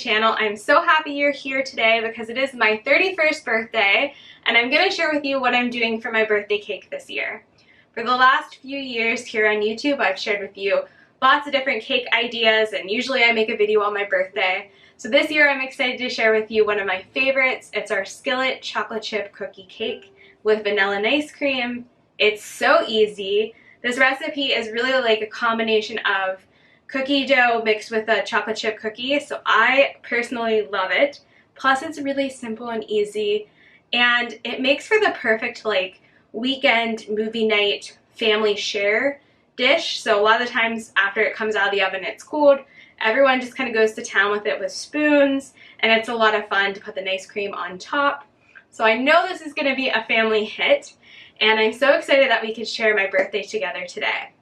channel. I'm so happy you're here today because it is my 31st birthday and I'm going to share with you what I'm doing for my birthday cake this year. For the last few years here on YouTube, I've shared with you lots of different cake ideas and usually I make a video on my birthday. So this year I'm excited to share with you one of my favorites. It's our Skillet chocolate chip cookie cake with vanilla Nicecream. It's so easy. This recipe is really like a combination of cookie dough mixed with a chocolate chip cookie, so I personally love it. Plus it's really simple and easy, and it makes for the perfect like weekend movie night family share dish. So a lot of the times after it comes out of the oven, it's cooled, everyone just kind of goes to town with it with spoons, and it's a lot of fun to put the Nicecream on top. So I know this is going to be a family hit, and I'm so excited that we could share my birthday together today.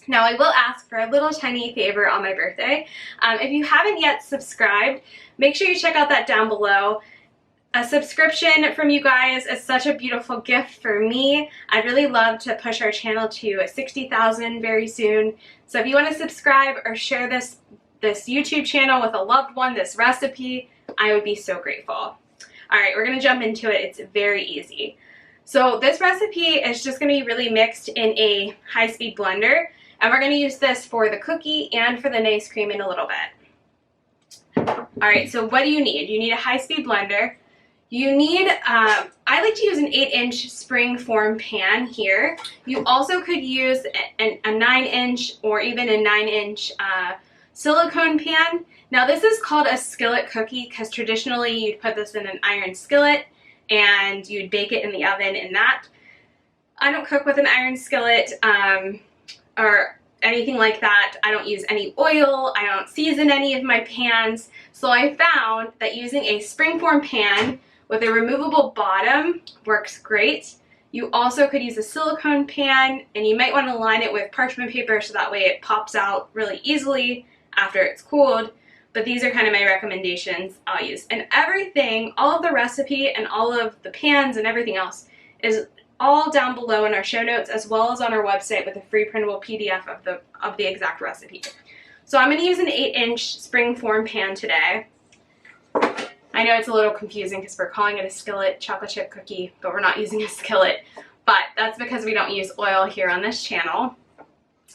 Now I will ask for a little tiny favor on my birthday. If you haven't yet subscribed, make sure you check out that down below. A subscription from you guys is such a beautiful gift for me. I'd really love to push our channel to 60,000 very soon. So if you want to subscribe or share this YouTube channel with a loved one, this recipe, I would be so grateful. Alright, we're going to jump into it. It's very easy. So this recipe is just going to be really mixed in a high-speed blender. And we're going to use this for the cookie and for the Nicecream in a little bit. Alright, so what do you need? You need a high-speed blender. You need, I like to use an 8-inch springform pan here. You also could use a 9-inch or even a 9-inch silicone pan. Now this is called a skillet cookie because traditionally you'd put this in an iron skillet and you'd bake it in the oven in that. I don't cook with an iron skillet. Or anything like that. I don't use any oil, I don't season any of my pans, so I found that using a springform pan with a removable bottom works great. You also could use a silicone pan, and you might want to line it with parchment paper so that way it pops out really easily after it's cooled, but these are kind of my recommendations I'll use. And everything, all of the recipe and all of the pans and everything else is all down below in our show notes, as well as on our website with a free printable PDF of the exact recipe. So I'm going to use an 8-inch springform pan today. I know it's a little confusing because we're calling it a skillet chocolate chip cookie, but we're not using a skillet. But that's because we don't use oil here on this channel.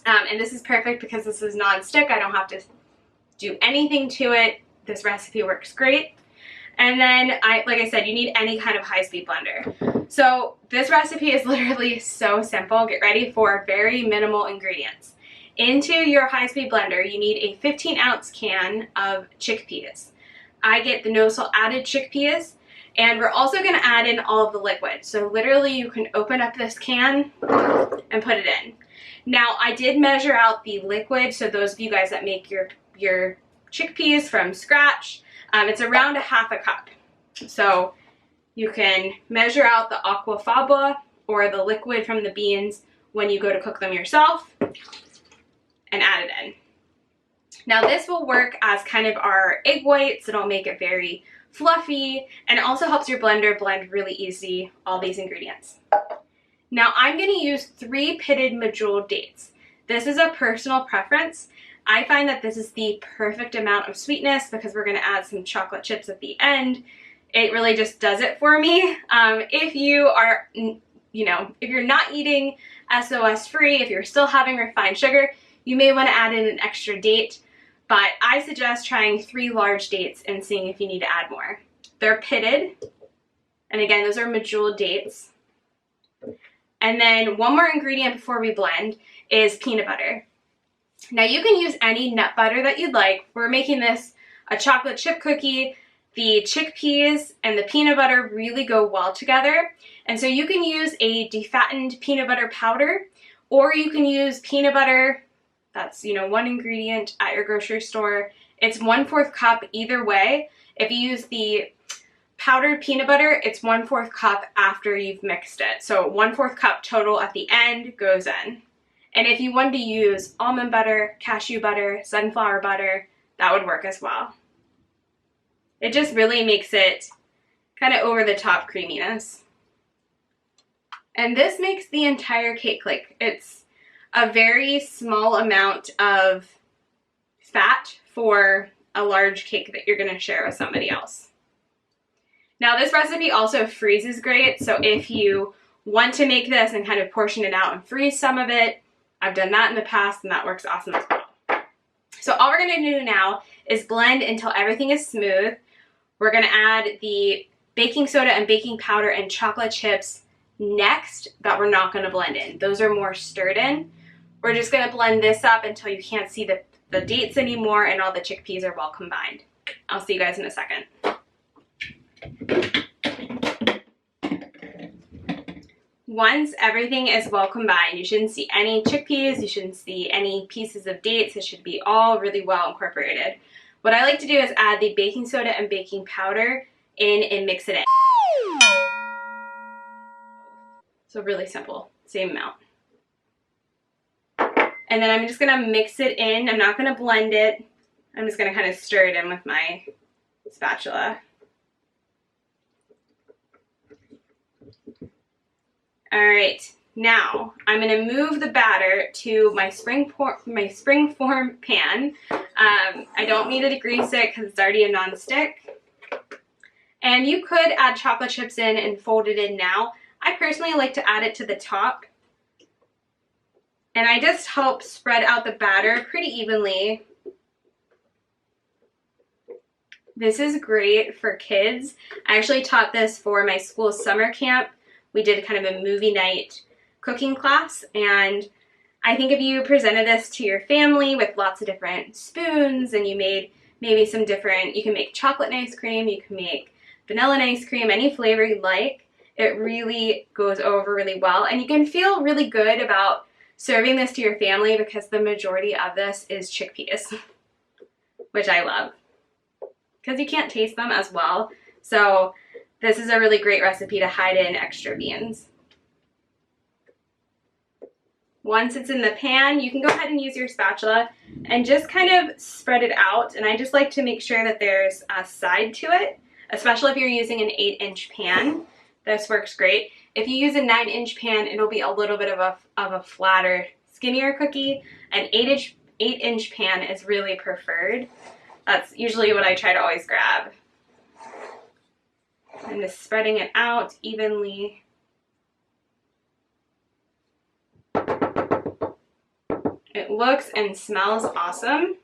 And this is perfect because this is non-stick. I don't have to do anything to it. This recipe works great. And then, like I said, you need any kind of high-speed blender. So this recipe is literally so simple. Get ready for very minimal ingredients. Into your high-speed blender, you need a 15-ounce can of chickpeas. I get the no salt added chickpeas, and we're also going to add in all of the liquid. So literally you can open up this can and put it in. Now I did measure out the liquid, so those of you guys that make your chickpeas from scratch, it's around ½ cup. So you can measure out the aquafaba or the liquid from the beans when you go to cook them yourself and add it in. Now this will work as kind of our egg whites. It'll make it very fluffy, and it also helps your blender blend really easy all these ingredients. Now I'm going to use 3 pitted medjool dates. This is a personal preference. I find that this is the perfect amount of sweetness because we're going to add some chocolate chips at the end. It really just does it for me. If you are, if you're not eating SOS free, if you're still having refined sugar, you may want to add in an extra date, but I suggest trying 3 large dates and seeing if you need to add more. They're pitted, and again, those are medjool dates. And then one more ingredient before we blend is peanut butter. Now you can use any nut butter that you'd like. We're making this a chocolate chip cookie. The chickpeas and the peanut butter really go well together. And so you can use a defattened peanut butter powder, or you can use peanut butter, that's, one ingredient at your grocery store. It's 1/4 cup either way. If you use the powdered peanut butter, it's 1/4 cup after you've mixed it. So 1/4 cup total at the end goes in. And if you wanted to use almond butter, cashew butter, sunflower butter, that would work as well. It just really makes it kind of over the top creaminess. And this makes the entire cake like it's a very small amount of fat for a large cake that you're gonna share with somebody else. Now this recipe also freezes great, so if you want to make this and kind of portion it out and freeze some of it, I've done that in the past and that works awesome as well. So all we're gonna do now is blend until everything is smooth. We're gonna add the baking soda and baking powder and chocolate chips next, but we're not gonna blend in. Those are more stirred in. We're just gonna blend this up until you can't see the dates anymore and all the chickpeas are well combined. I'll see you guys in a second. Once everything is well combined, you shouldn't see any chickpeas, you shouldn't see any pieces of dates. It should be all really well incorporated. What I like to do is add the baking soda and baking powder in and mix it in. So really simple, same amount. And then I'm just gonna mix it in. I'm not gonna blend it. I'm just gonna kind of stir it in with my spatula. All right, now I'm gonna move the batter to my springform pan. I don't need to degrease it because it's already a nonstick. And you could add chocolate chips in and fold it in now. I personally like to add it to the top. And I just help spread out the batter pretty evenly. This is great for kids. I actually taught this for my school summer camp. We did kind of a movie night cooking class, and I think if you presented this to your family with lots of different spoons and you made maybe some different, you can make chocolate Nicecream, you can make vanilla Nicecream, any flavor you like, it really goes over really well. And you can feel really good about serving this to your family because the majority of this is chickpeas, which I love because you can't taste them as well. So this is a really great recipe to hide in extra beans. Once it's in the pan, you can go ahead and use your spatula and just kind of spread it out. And I just like to make sure that there's a side to it, especially if you're using an 8-inch pan. This works great. If you use a 9-inch pan, it'll be a little bit of a flatter, skinnier cookie. An 8-inch pan is really preferred. That's usually what I try to always grab. I'm just spreading it out evenly. It looks and smells awesome.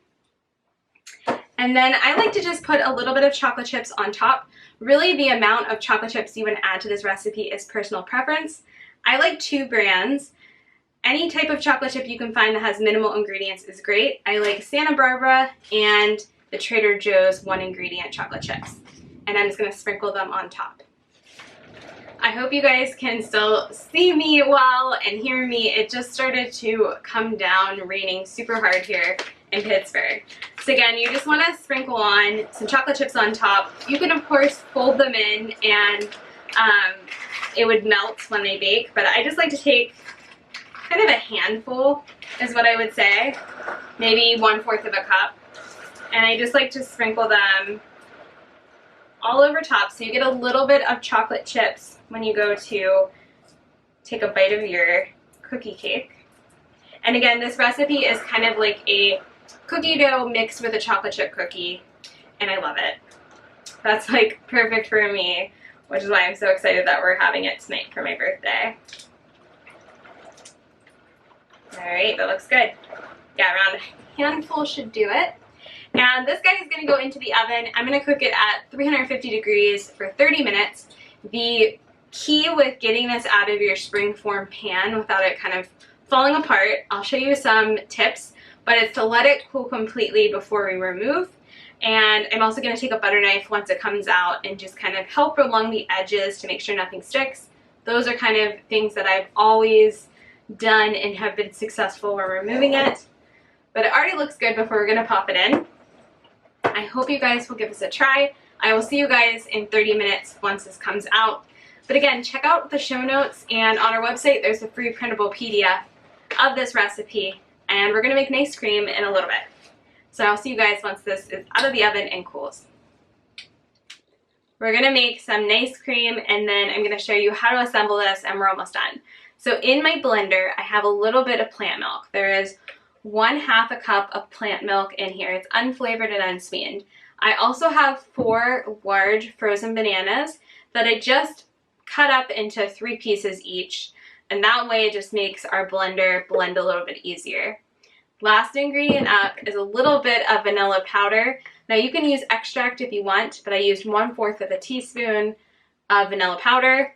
And then I like to just put a little bit of chocolate chips on top. Really, the amount of chocolate chips you want to add to this recipe is personal preference. I like 2 brands. Any type of chocolate chip you can find that has minimal ingredients is great. I like Santa Barbara and the Trader Joe's 1-ingredient chocolate chips. And I'm just going to sprinkle them on top. I hope you guys can still see me well and hear me. It just started to come down, raining super hard here in Pittsburgh. So again, you just want to sprinkle on some chocolate chips on top. You can of course fold them in and it would melt when they bake, but I just like to take kind of a handful is what I would say, maybe 1/4 of a cup. And I just like to sprinkle them all over top so you get a little bit of chocolate chips when you go to take a bite of your cookie cake. And again, this recipe is kind of like a cookie dough mixed with a chocolate chip cookie, and I love it. That's like perfect for me, which is why I'm so excited that we're having it tonight for my birthday. Alright, that looks good. Yeah, around a handful should do it. And this guy is going to go into the oven. I'm going to cook it at 350 degrees for 30 minutes. The key with getting this out of your springform pan without it kind of falling apart, I'll show you some tips, but it's to let it cool completely before we remove. And I'm also going to take a butter knife once it comes out and just kind of help along the edges to make sure nothing sticks. Those are kind of things that I've always done and have been successful when removing it. But it already looks good before we're going to pop it in. I hope you guys will give this a try. I will see you guys in 30 minutes once this comes out. But again, check out the show notes, and on our website there's a free printable PDF of this recipe, and we're going to make Nicecream in a little bit. So I'll see you guys once this is out of the oven and cools. We're going to make some Nicecream, and then I'm going to show you how to assemble this, and we're almost done. So in my blender, I have a little bit of plant milk. There is 1/2 a cup of plant milk in here. It's unflavored and unsweetened. I also have 4 large frozen bananas that I just cut up into 3 pieces each, and that way it just makes our blender blend a little bit easier. Last ingredient up is a little bit of vanilla powder. Now you can use extract if you want, but I used 1/4 of a teaspoon of vanilla powder.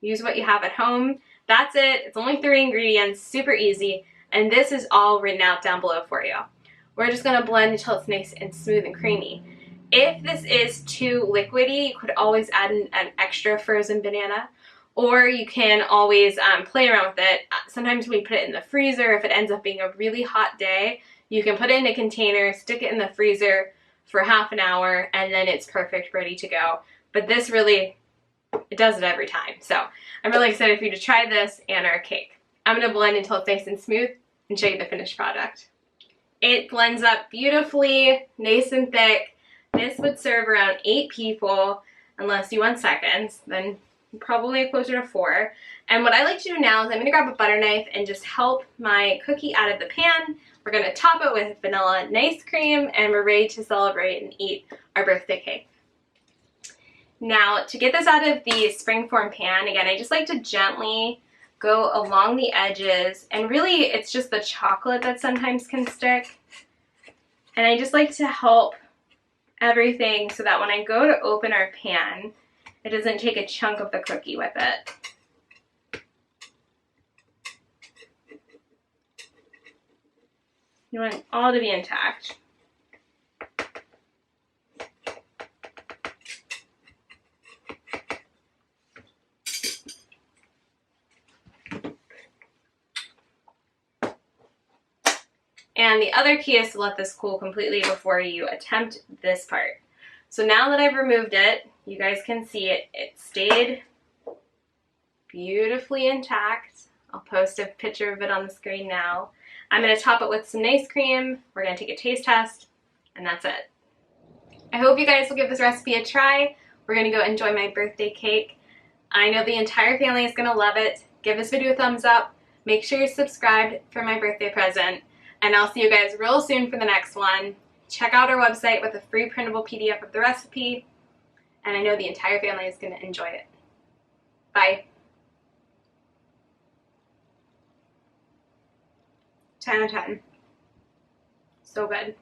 Use what you have at home. That's it. It's only 3 ingredients, super easy, and this is all written out down below for you. We're just going to blend until it's nice and smooth and creamy. If this is too liquidy, you could always add an extra frozen banana, or you can always play around with it. Sometimes we put it in the freezer. If it ends up being a really hot day, you can put it in a container, stick it in the freezer for half an hour, and then it's perfect, ready to go. But this really, it does it every time. So I'm really excited for you to try this and our cake. I'm going to blend until it's nice and smooth and show you the finished product. It blends up beautifully, nice and thick. This would serve around 8 people, unless you want seconds, then probably closer to 4. And what I like to do now is I'm going to grab a butter knife and just help my cookie out of the pan. We're going to top it with vanilla Nicecream, and we're ready to celebrate and eat our birthday cake. Now, to get this out of the springform pan, again, I just like to gently go along the edges, and really it's just the chocolate that sometimes can stick. And I just like to help everything so that when I go to open our pan, it doesn't take a chunk of the cookie with it. You want it all to be intact. And the other key is to let this cool completely before you attempt this part. So now that I've removed it, you guys can see it stayed beautifully intact. I'll post a picture of it on the screen now. I'm going to top it with some Nicecream. We're going to take a taste test, and that's it. I hope you guys will give this recipe a try. We're going to go enjoy my birthday cake. I know the entire family is going to love it. Give this video a thumbs up. Make sure you're subscribed for my birthday present. And I'll see you guys real soon for the next one. Check out our website with a free printable PDF of the recipe. And I know the entire family is going to enjoy it. Bye. 10 out of 10. So good.